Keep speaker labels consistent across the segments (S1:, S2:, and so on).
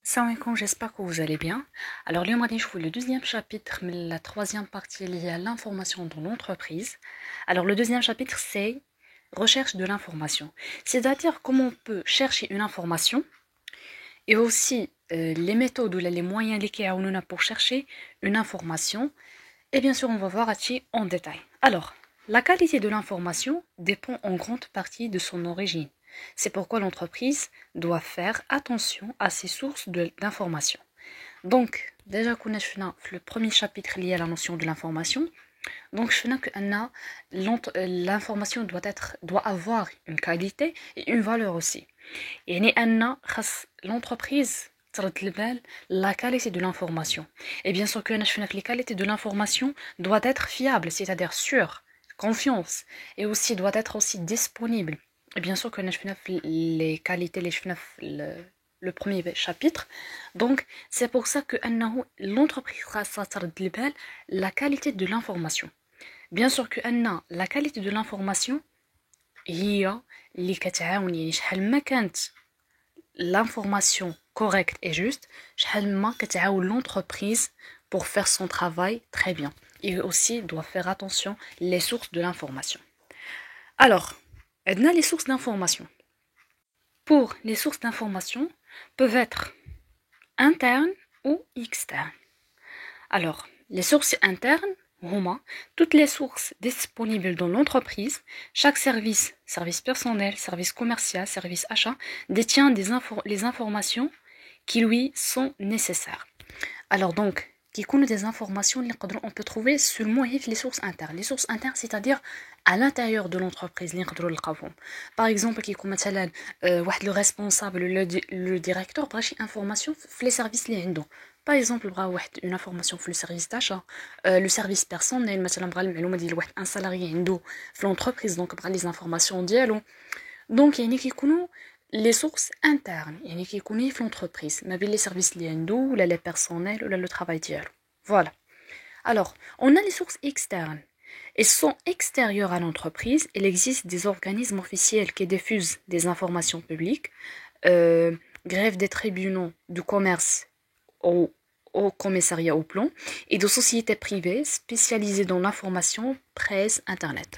S1: Salam alaikum, j'espère que vous allez bien. Alors, le matin, je vous le deuxième chapitre, mais la troisième partie liée à l'information dans l'entreprise. Alors, le deuxième chapitre, c'est recherche de l'information. C'est-à-dire comment on peut chercher une information et aussi les méthodes ou les moyens lesquels on a pour chercher une information. Et bien sûr, on va voir en détail. Alors, la qualité de l'information dépend en grande partie de son origine. C'est pourquoi l'entreprise doit faire attention à ses sources d'information. Donc, déjà qu'on a fait le premier chapitre lié à la notion de l'information, donc je fais que l'information doit avoir une qualité et une valeur aussi. يعني أن خاص l'entreprise ترد البال la qualité de l'information. Et bien sûr que la qualité de l'information doit être fiable, c'est-à-dire sûre, confiance, et aussi doit être aussi disponible. Et bien sûr que les qualités le premier chapitre. Donc c'est pour ça que l'entreprise خاصها ترد البال la qualité de l'information. Bien sûr que la qualité de l'information هي اللي كتعاون يعني شحال ما كانت l'information correcte et juste, شحال ما كتعاون l'entreprise pour faire son travail très bien. Il aussi doit faire attention les sources de l'information. Alors, عندنا les sources d'information. Pour les sources d'information peuvent être internes ou externes. Alors, les sources internes, toutes les sources disponibles dans l'entreprise, chaque service personnel, service commercial, service achat, détient les informations qui lui sont nécessaires. Alors donc, qui connaît des informations on peut trouver seulement les sources internes. Les sources internes, c'est-à-dire à l'intérieur de l'entreprise. Par exemple, qui connaît le responsable, le directeur, par information, les services les عندهم. Par exemple, une information sur le service d'achat, le service personnel, un salarié dans l'entreprise, donc les informations dialogue. Donc, il y a qui connaît les sources internes, il y a qui connaît l'entreprise, mais les services liés les personnels ou le travail dialogue. Voilà. Alors, on a les sources externes. Elles sont extérieures à l'entreprise. Il existe des organismes officiels qui diffusent des informations publiques, grève des tribunaux du commerce au commissariat au plan, et de sociétés privées spécialisées dans l'information, presse, internet.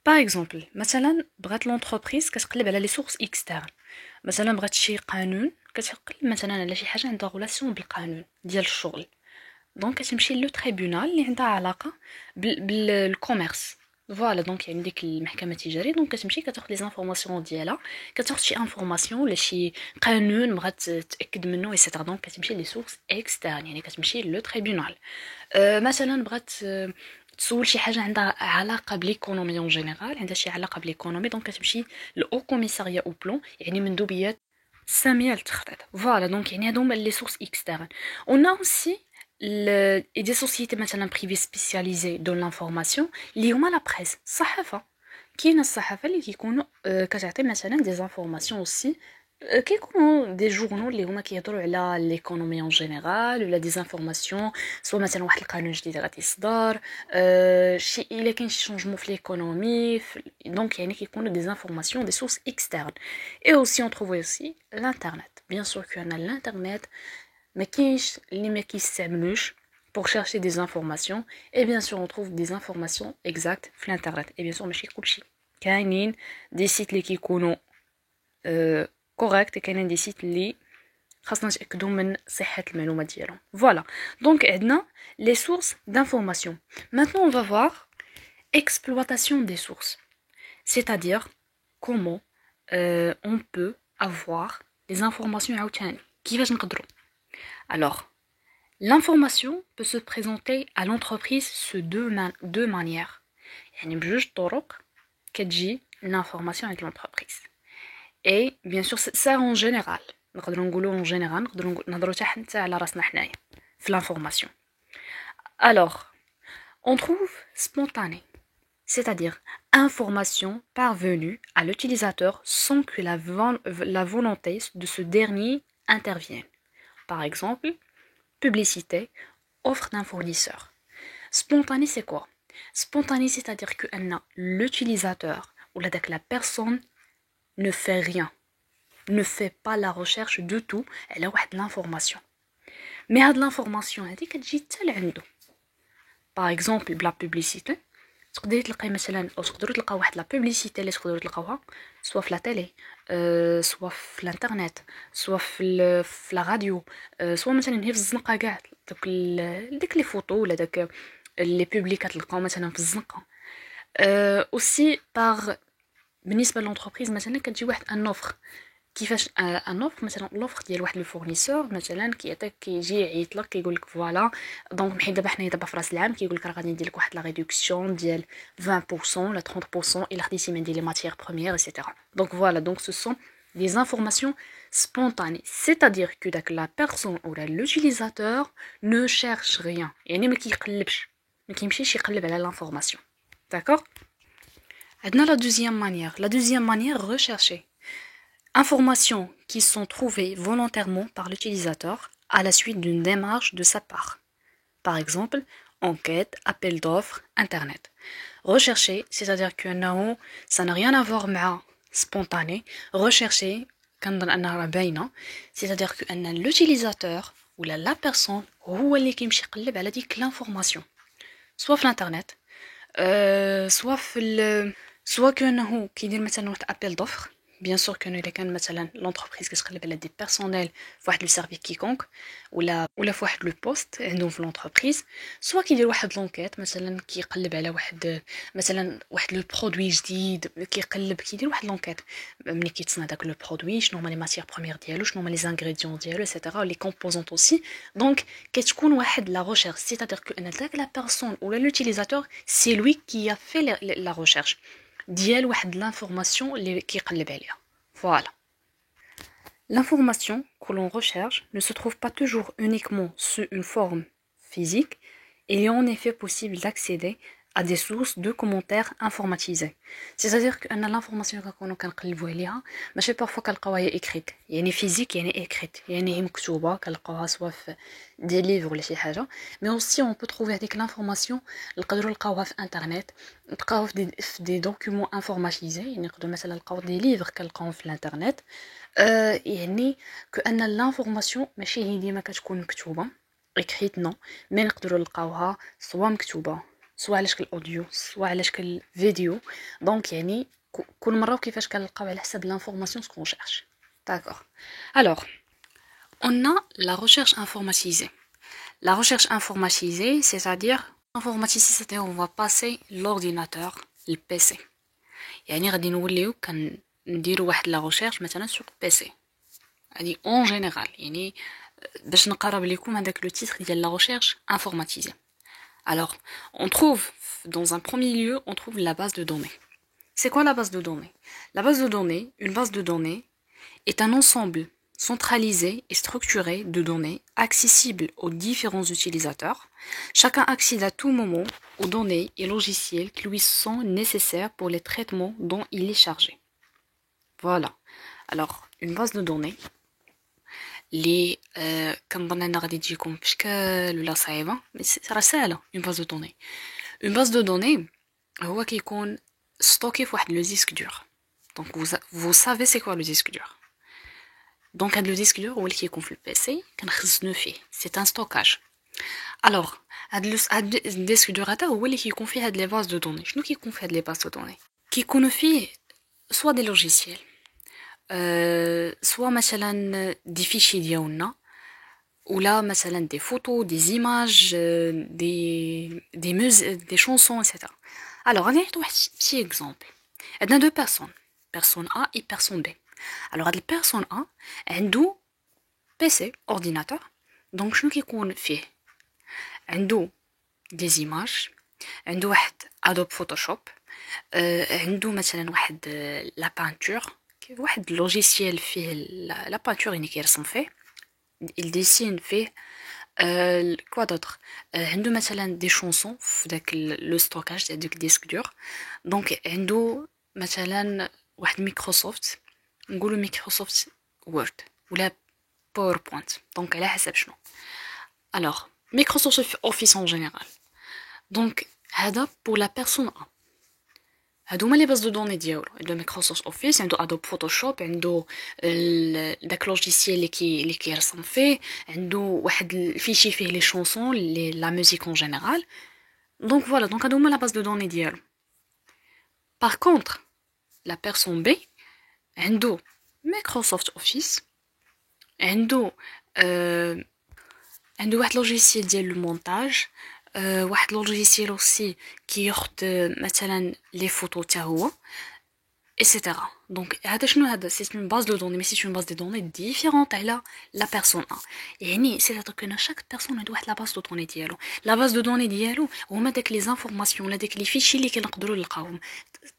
S1: Par exemple, مثلا بغات l'entreprise كتقلب على les sources externes. مثلا بغات شي قانون كتقلب مثلا على شي حاجة عندها relation بالقانون ديال الشغل. دونك كتمشي لو تريبونال اللي عندها علاقة بالكوميرس. فوالا دونك يعني ديك المحكمة التجارية دونك كتمشي كتاخد لي زانفورماسيون ديالها كتاخد شي انفورماسيون ولا شي قانون بغات تأكد منه ايسيتيرا دونك كتمشي لي سورس اكسترن يعني كتمشي لو تريبونال. مثلا بغات تسول شي حاجه عندها علاقه بالايكونومي اون جينيرال عندها شي علاقه بالايكونومي دونك كتمشي لو كوميساريا او بلون يعني مندوبيات ساميه للتخطيط. فوالا دونك يعني هادو هما لي سورس اكسترن. اون اوسي et des sociétés مثلا privées spécialisées dans l'information اللي هما لا بريس الصحافه. كاينه الصحافه اللي كيكونوا كتعطي مثلا دي زانفورماسيون اوسي كيكونوا دي جورنال اللي هما كيهضروا على ليكونومي اون جينيرال ولا دي زانفورماسيون سوا مثلا واحد القانون جديد غادي يصدر شي الا كاين شي شونجمون في ليكونومي دونك يعني كيكونوا دي زانفورماسيون دي سورس اكسترن. اي اوسي اون تروفو اوسي الانترنت بيان سور كاين الانترنت ما كاينش اللي ما كيستعملوش pour chercher des informations et bien sûr on trouve des informations exactes في الانترنت et bien sûr ماشي كلشي كاينين دي سيت اللي كيكونوا كوريكت كاينين دي سيت اللي خاصنا نتاكدوا من صحه المعلومات ديالهم. فوالا دونك عندنا les sources d'information. Maintenant on va voir exploitation des sources, c'est-à-dire comment on peut avoir des informations عاوتاني كيفاش نقدروا. Alors, l'information peut se présenter à l'entreprise sous deux manières. يعني بجوج طرق كتجي l'information avec l'entreprise. Et bien sûr ça en général. نقدروا نقولوا en général نقدروا نهضروا حتى على راسنا حنايا في l'information. Alors, on trouve spontané, c'est-à-dire information parvenue à l'utilisateur sans que la volonté de ce dernier intervienne. Par exemple, publicité, offre d'un fournisseur. Spontané, c'est quoi? Spontané, c'est-à-dire que l'utilisateur ou la personne ne fait rien. ne fait pas la recherche de tout, elle a l'information. Mais هاد l'information هذه كتجي حتى لعندو. Par exemple بلا publicité تقدري تلقاي مثلا او تقدروا تلقاو واحد لا بوبليسيتي اللي تقدروا تلقاوها سوا في لا تيلي سوا في الانترنت سوا في لا راديو سوا مثلا هي في الزنقه كاع داك لي فوتو ولا داك لي بوبليكات تلقاو مثلا في الزنقه اوسي باغ بالنسبه للونتربريز مثلا كتجي واحد ان اوفر كيفاش ان اوفر مثلا لوفر ديال واحد لو فورنيسور مثلا كيعطيك كيجي يعيط لك كيقول لك فوالا دونك حيت دابا حنايا دابا في راس العام كيقول لك راه غادي ندير لك واحد لا ريدكسيون ديال 20% ولا 30% الا خديتي من دي لي ماتيير بروميير ايتترا دونك فوالا دونك سو سون des informations spontanées c'est-à-dire que la personne ou l'utilisateur ne cherche rien يعني ما كيقلبش ما كيمشيش يقلب على l'information d'accord عندنا la deuxième manière rechercher informations qui sont trouvées volontairement par l'utilisateur à la suite d'une démarche de sa part. Par exemple, enquête, appel d'offres, internet. Rechercher, c'est-à-dire que non, ça n'a rien à voir avec spontané. Rechercher, c'est-à-dire que l'utilisateur ou la personne هو اللي كيمشي يقلب على ديك l'information. Soit في l'internet, soit soit كأنه كيدير مثلا واحد appel d'offres. Bien sûr que nous كان مثلا l'entreprise كتقلب على des personnels في واحد le service quiconque ولا في واحد le poste عندهم في l'entreprise soit كيدير واحد l'enquête مثلا كيقلب على واحد مثلا واحد le produit جديد كيدير واحد l'enquête ملي كيتصنع داك le produit شنو هما les matières premières ديالو شنو هما les ingrédients ديالو etc les composantes aussi donc كتكون واحد la recherche c'est-à-dire que داك la personne ou l'utilisateur c'est lui qui a fait la recherche ديال واحد l'information اللي كيقلب عليها. Voilà. L'information que l'on recherche ne se trouve pas toujours uniquement sous une forme physique. Il est en effet possible d'accéder à des sources de commentaires informatisés. C'est-à-dire que l'information كنكونوا كنقلبوا عليها ماشي parfois كنلقاوها écrite يعني physique يعني écrite يعني هي مكتوبه كنلقاوها سواء في دي ليفر ولا شي حاجه mais aussi on peut trouver هذيك l'information نقدروا نلقاوها في انترنت نلقاوها في دي documents informatisés يعني نقدروا مثلا نلقاو دي ليفر كنلقاوهم في الانترنت يعني كأن l'information ماشي هي ديما كتكون مكتوبه écrite non mais نقدروا نلقاوها سواء مكتوبه سواء على شكل اوديو سواء على شكل فيديو دونك يعني كل مره وكيفاش كنلقاو على حسب l'information ce qu'on cherche d'accord alors on a la recherche informatisée c'est-à-dire informatisée c'est-à-dire on va passer l'ordinateur le PC يعني غادي نوليو كنديروا واحد لا recherche مثلا sur PC هذه en général يعني باش نقرب لكم هذاك لو تيتر ديال لا recherche informatisée. Alors, on trouve, dans un premier lieu, on trouve la base de données. C'est quoi la base de données? La base de données, une base de données, est un ensemble centralisé et structuré de données accessibles aux différents utilisateurs. Chacun accède à tout moment aux données et logiciels qui lui sont nécessaires pour les traitements dont il est chargé. Voilà. Alors, une base de données, اللي كنظن انا غادي تجيكم بشكل ولا صعيبه راه ساهله اون باز دو دوني اون باز دو دوني هو كيكون ستوكي في واحد لو ديسك دور دونك vous savez c'est quoi le disque dur دونك هاد لو ديسك دور هو اللي كيكون في البيسي كنخزنو فيه سي ان ستوكاج الوغ هاد الديسك دور هذا هو اللي كيكون فيه هاد لي باز دو دوني شنو كيكون في هاد لي باز دو دوني كيكونوا فيه سوا دي لوجيسيال soit مثلا des fichiers ديالنا ولا مثلا des photos des images des chansons etc. alors غادي نعطيو واحد petit exemple عندنا deux personne A et personne B alors هاد البيرسون A عنده PC ordinateur donc شنو كيكون فيه عنده des images عنده واحد Adobe Photoshop عنده مثلا واحد la peinture واحد لوجيسيال فيه لا بانتور يعني كيرسم فيه il dessine فيه كوا دوطر عنده مثلا دي شونسون في داك لو ستوكاج تاع داك ديسك دور دونك عنده مثلا واحد مايكروسوفت نقولوا مايكروسوفت وورد ولا باوربوينت دونك على حسب شنو alors مايكروسوفت اوفيس en général donc هذا pour la personne A هادوما لي باز دو دوني ديالو عنده مايكروسوفت اوفيس عنده ادوب فوتوشوب عنده داك لوجيسيال اللي كيرسم فيه عنده واحد الفيشي فيه لي شونسون لي لا ميوزيك اون جينيرال دونك فوالا دونك هادوما لا باز دو دوني ديالو باغ كونطخ لا بيرسون بي عنده مايكروسوفت اوفيس عنده آه عنده واحد لوجيسيال ديال المونتاج واحد لوجيسيال اوسي كياخد مثلا لي فوتو تا هو etc. Donc, c'est une base de données, mais c'est une base de données différente à la personne A. C'est-à-dire que chaque personne a la base de données ديالو. La base de données ديالو هما داك les informations ولا داك les fichiers اللي كنقدروا نلقاوهم.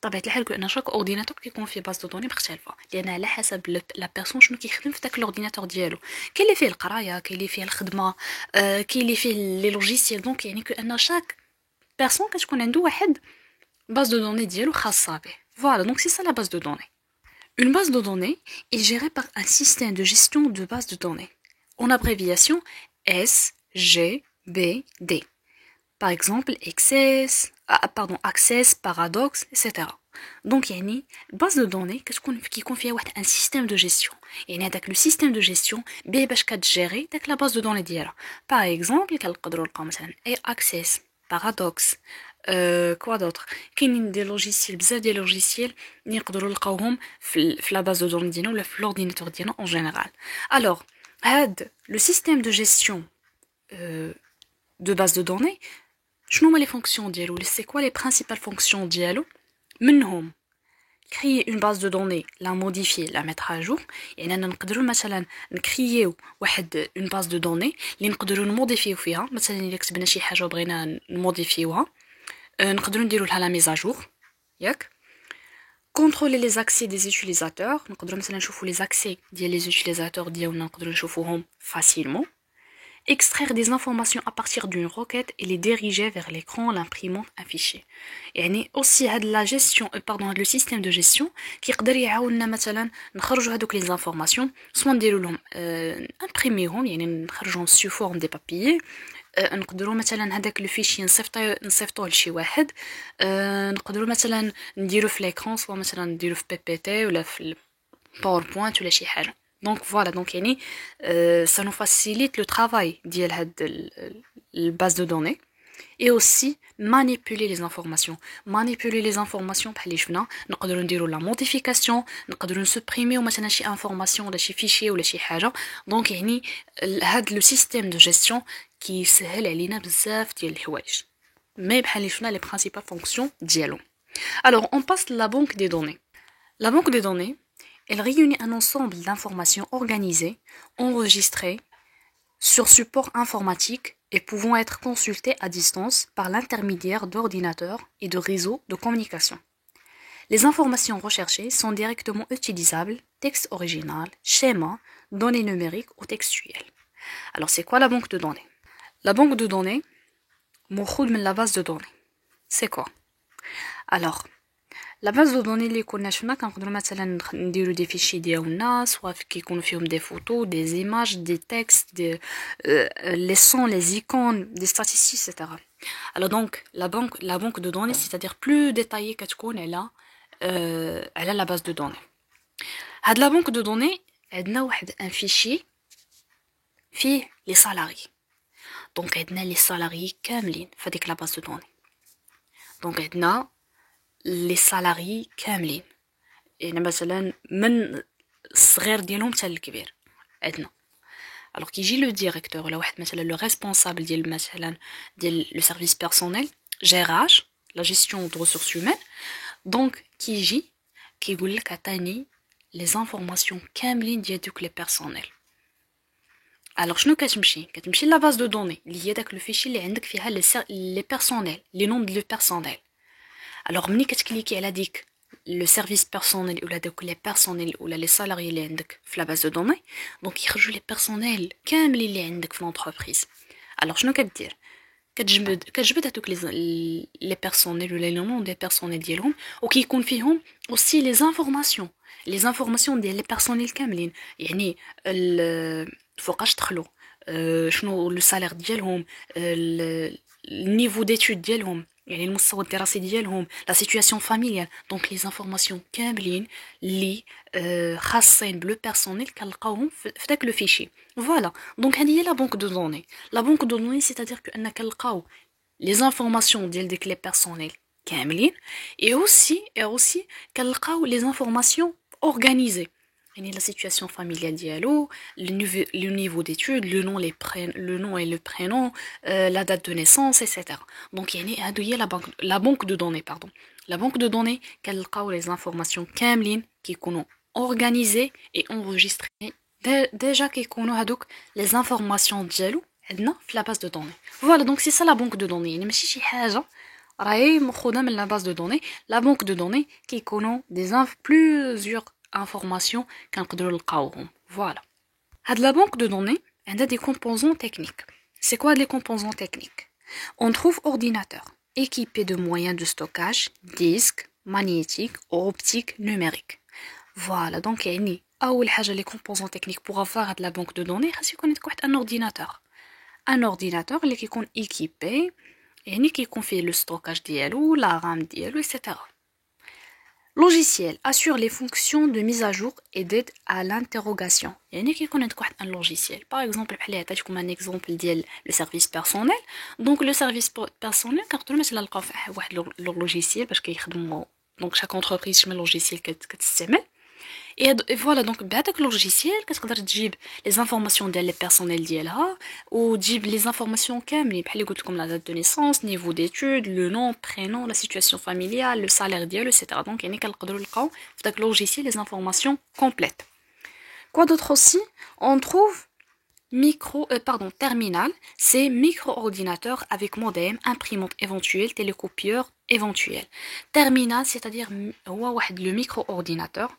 S1: طبيعة الحال كأن شاك اورديناتور كيكون فيه باز دو دوني مختلفة، لأن على حسب لا بيرسون شنو كيخدم في داك الاورديناتور ديالو. كاين اللي فيه القراية، كاين اللي فيه الخدمة، كاين اللي فيه لي لوجيسيال، دونك يعني كأن شاك بيرسون كتكون عنده واحد base de données ديالو خاصة به. Voilà, donc c'est ça la base de données. Une base de données est gérée par un système de gestion de base de données, en abréviation SGBD. Par exemple, Access, Paradox, etc. Donc, il y a une base de données qui confie à un système de gestion. Et le système de gestion, il gérer la base de données d'hier. Par exemple, Access, Paradox, quoi d'autre? كاينين des logiciels بزاف ديال logiciels اللي نقدروا نلقاوهم في la base de données ديالنا ولا في l'ordinateur ديالنا en général. Alors, هاد le système de gestion de base de données, شنو هما les fonctions ديالو؟ c'est quoi les principales fonctions ديالو؟ منهم créer une base de données, la modifier, la mettre à jour. يعني أنا نقدروا مثلا نكرييو واحد une base de données اللي نقدروا نموديفيو فيها، مثلا إلا كتبنا شي حاجة وبغينا نموديفيوها نقدروا نديروا لها لا ميز ا جور ياك. contrôler les accès des utilisateurs، نقدروا مثلا نشوفوا les accès ديال les utilisateurs ديالنا نقدروا نشوفوهم facilement. extraire des informations à partir d'une requête et les diriger vers l'écran, l'imprimante, un fichier. يعني aussi هاد la gestion pardon le système de gestion كيقدر يعاوننا مثلا نخرجوا هذوك les informations soit نديروا لهم imprimerهم يعني نخرجوهم sous forme des papiers، نقدروا مثلا هذاك لو فيشي نصيفطوه لشي واحد، نقدروا مثلا نديرو في l'écran soit مثلا نديرو في PPT ولا في PowerPoint ولا شي حاجه. Donc voilà, donc يعني ça nous facilite le travail ديال هاد الباز دو دوني. et aussi manipuler les informations. manipuler les informations بحال اللي شفنا نقدروا نديروا لا موديفيكاسيون، نقدروا نسبريميو مثلا شي انفورماسيون ولا شي فيشي ولا شي حاجه. دونك يعني هاد لو سيستيم دو جيستيون كيسهل علينا بزاف ديال الحوايج، مي بحال اللي شفنا لي برينسيبال فونكسيون ديالو. alors on passe la banque des données. La banque des données, elle réunit un ensemble d'informations organisées, enregistrées sur support informatique et pouvant être consultées à distance par l'intermédiaire d'ordinateurs et de réseaux de communication. Les informations recherchées sont directement utilisables, texte original, schéma, données numériques ou textuelles. Alors c'est quoi la banque de données? La banque de données, مأخوذ من la base de données. C'est quoi? Alors, la base de données اللي كنا شفنا كنقدروا مثلا نديروا دي فيشي ديالنا سواء كيكونوا فيهم دي فوتو، دي ايماج، دي تكست، دي les sons, les icônes, des statistiques, etc. Alors donc la banque de données c'est-à-dire plus détaillée كتكون على la base de données. هاد la banque de données عندنا واحد un fichier فيه les salariés. donc عندنا les salariés كاملين في هذيك la base de données. donc عندنا les salariés كاملين، يعني مثلا من الصغير ديالهم حتى الكبير عندنا. alors كيجي لو ديريكتور ولا واحد مثلا لو ريسبونسابل ديال مثلا ديال لو سيرفيس بيرسونيل جيراج لا جيستيون دو ريسورس هيومان، دونك كيجي كيقول لك عطاني لي زانفورماسيون كاملين ديال دوك لي بيرسونيل. alors شنو كتمشي لا باز دو دوني اللي هي داك لو فيشي اللي عندك فيها لي بيرسونيل لي نوم دو بيرسونيل. alors ملي كتكليكي على ديك لو سيرفيس بيرسونيل ولا دوك لي بيرسونيل ولا لي سالاريي اللي عندك في لا باز دو دوني، دونك يخرجوا لي بيرسونيل كاملين اللي عندك في لونتربريز. alors شنو كدير؟ كتجبد هذوك لي بيرسونيل ولا لي نوم دي بيرسونيل ديالهم وكيكون فيهم اوسي لي زانفورماسيون ديال لي بيرسونيل كاملين، يعني فوقاش دخلوا، شنو لو سالير ديالهم، النيفو ديتود ديالهم، يعني المستوى الدراسي ديالهم لا سيتوياسيون فاميليال دونك لي زانفورماسيون كاملين لي خاصين بلو بيرسونيل كنلقاوهم في داك لو فيشي فوالا دونك هذه هي لا بونك دو دوني لا بونك دو دوني سيتادير كو اننا كنلقاو لي زانفورماسيون ديال ديك لي بيرسونيل كاملين اي اوسي كنلقاو لي زانفورماسيون اورغانيزي يعني la situation familiale ديالو le niveau d'études le nom et le prénom la date de naissance etc donc يعني هادو هي la banque de données pardon la banque de données كنلقاو les informations كاملين كيكونوا organisés et enregistrés déjà كيكونوا هادوك les informations ديالو عندنا في la base de données voilà donc c'est ça la banque de données يعني ماشي شي حاجه راهي مخوده من la base de données la banque de données كيكونوا plusieurs informations كنقدروا نلقاوهم voilà هاد la banque de données عندها des composants techniques c'est quoi les composants techniques on trouve ordinateur équipé de moyens de stockage disques magnétiques optiques numériques voilà donc يعني اول حاجه les composants techniques pour avoir هاد la banque de données خاص يكون عندك واحد un ordinateur اللي كيكون équipé يعني كيكون فيه le stockage ديالو la RAM ديالو etc logiciel assure les fonctions de mise à jour et d'aide à l'interrogation يعني كيكون عندك واحد un logiciel par exemple بحال عطيتكم un exemple ديال le service personnel donc le service personnel كنقدروا مثلا نلقاو فيه واحد logiciel باش كيخدموا donc chaque entreprise شمن logiciel كتستعمل et voilà donc بهذاك logiciel كتقدر تجيب les informations ديال les personnels ديالها وتجيب les informations كاملين بحال اللي قلت لكم la date de naissance niveau d'études le nom prénom la situation familiale le salaire ديالو etc donc يعني كنقدروا نلقاو في داك logiciel les informations complètes quoi d'autre aussi on trouve terminal c'est micro-ordinateur avec modem imprimante éventuelle télécopieur éventuel terminal c'est-à-dire هو واحد le micro-ordinateur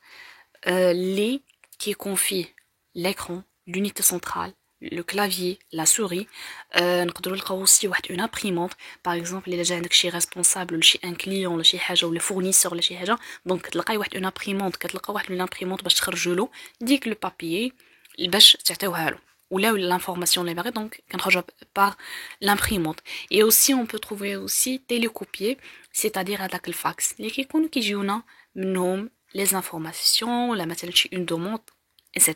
S1: qui confie l'écran, l'unité centrale, le clavier, la souris. نقدروا نلقاو aussi واحد une imprimante par exemple الا جا عندك شي responsable ولا شي un client ولا شي حاجه ولا fournisseur ولا شي حاجه دونك تلقاي واحد une imprimante كتلقى واحد une imprimante باش تخرجوا له ديك لو بابيي باش تعطيوها له ولا l'information اللي باغي دونك كنخرجوا par l'imprimante et aussi on peut trouver aussi télécopier c'est-à-dire هذاك الفاكس اللي كيكونوا كيجيونا منهم les informations, la matériel une demande, etc.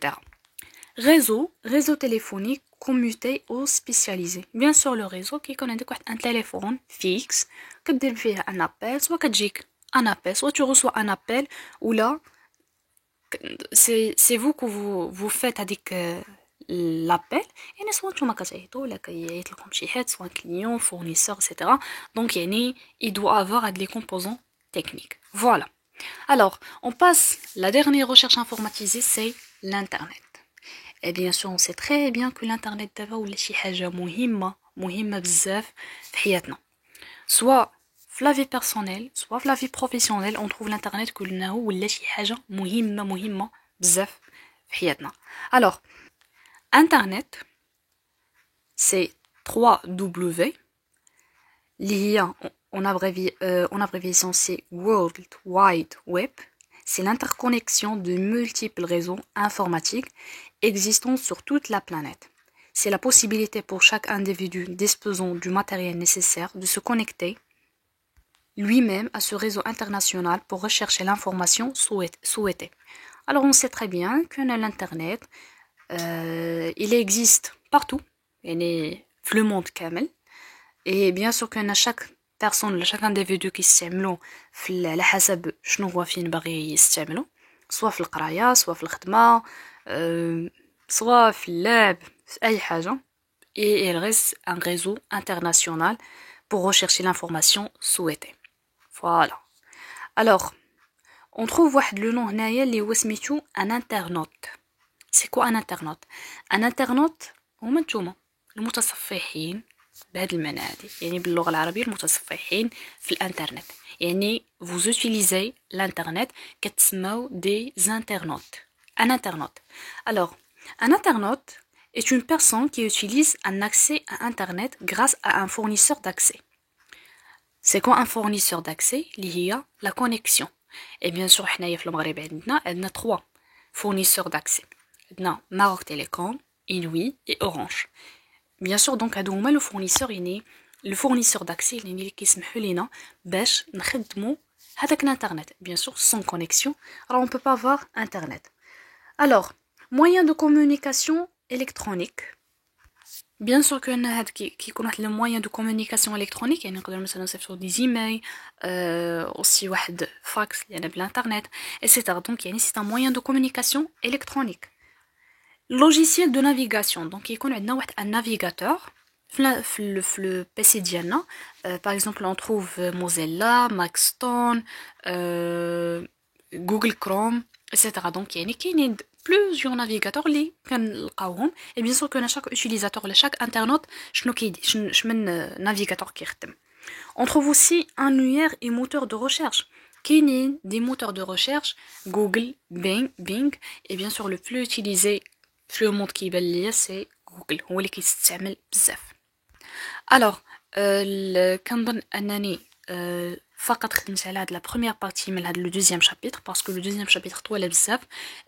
S1: Réseau téléphonique commuté ou spécialisé. Bien sûr, le réseau qui connaît un téléphone fixe, que tu fais un appel, soit que un appel, soit tu reçois un appel, ou là, c'est vous que vous faites avec l'appel, et soit tu m'as soit un client, fournisseur, etc. Donc, il doit avoir des composants techniques. Voilà. Alors, on passe, la dernière recherche informatisée, c'est l'Internet. Et bien sûr, on sait très bien que l'Internet d'abord ou les حاجة مهمة بزاف في حياتنا. Soit في la vie personnelle, soit في la vie professionnelle, on trouve l'Internet كلنا ولا شي حاجة مهمة بزاف في حياتنا. Alors, Internet, c'est 3W. En abréviation, c'est World Wide Web. C'est l'interconnexion de multiples réseaux informatiques existant sur toute la planète. C'est la possibilité pour chaque individu disposant du matériel nécessaire de se connecter lui-même à ce réseau international pour rechercher l'information souhaitée. Alors on sait très bien que l'Internet, il existe partout, il est le monde kamel. Et bien sûr que chaque personne, chaque individu qui يستعملو على حسب شنو هو فين باغي يستعملو سواء في القرايه سواء في الخدمه سواء في اللعب في اي حاجه et il reste un réseau international pour rechercher l'information souhaitée. Voilà. Alors, on trouve واحد le nom هنايا اللي هو سميتو un internaute. C'est quoi un internaute? Un internaute هما نتوما المتصفحين بهذا المعنى هذه يعني باللغه العربيه المتصفحين في الانترنت يعني vous utilisez l'internet كتسموا des internautes un internaute alors un internaute est une personne qui utilise un accès à internet grâce à un fournisseur d'accès. C'est quoi un fournisseur d'accès اللي هي la connexion et bien sûr حنايا في المغرب عندنا 3 fournisseurs d'accès عندنا Maroc Telecom, Inouï et Orange. Bien sûr, donc, هادو هما le fournisseur يعني le fournisseur d'accès اللي كيسمحوا لينا باش نخدموا هذاك الانترنت. Bien sûr, sans connexion, alors on peut pas avoir internet. Alors, moyen de communication électronique. Bien sûr que هاد كيكون واحد le moyen de communication électronique يعني نقدر مثلا نصيفطوا des emails aussi واحد fax اللي بالانترنت etc. donc يعني c'est un moyen de communication électronique. Logiciel de navigation, donc يكون عندنا واحد un navigateur في le PC ديالنا. Par exemple on trouve Mozilla, Maxton, Google Chrome etc. donc يعني كاينين plusieurs navigateurs اللي كنلقاوهم. et bien sûr que chaque utilisateur ولا chaque internaute شنو كيدير شمن navigateur كيخدم. On trouve aussi annuaire et moteur de recherche. كاينين des moteurs de recherche Google, Bing et bien sûr le plus utilisé في le monde كيبان ليا c'est Google هو اللي كيستعمل بزاف. alors كنظن انني فقط خدمت على هاد لا بروميير بارتي من هاد لو دوزيام شابيتر باسكو لو دوزيام شابيتر طويله بزاف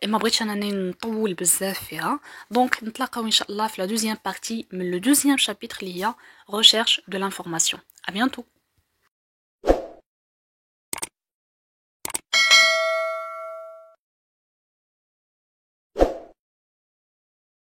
S1: ما بغيتش انني نطول بزاف فيها. دونك نتلاقاو ان شاء الله في لا دوزيام بارتي من لو دوزيام شابيتر اللي هي recherche de l'information. à bientôt.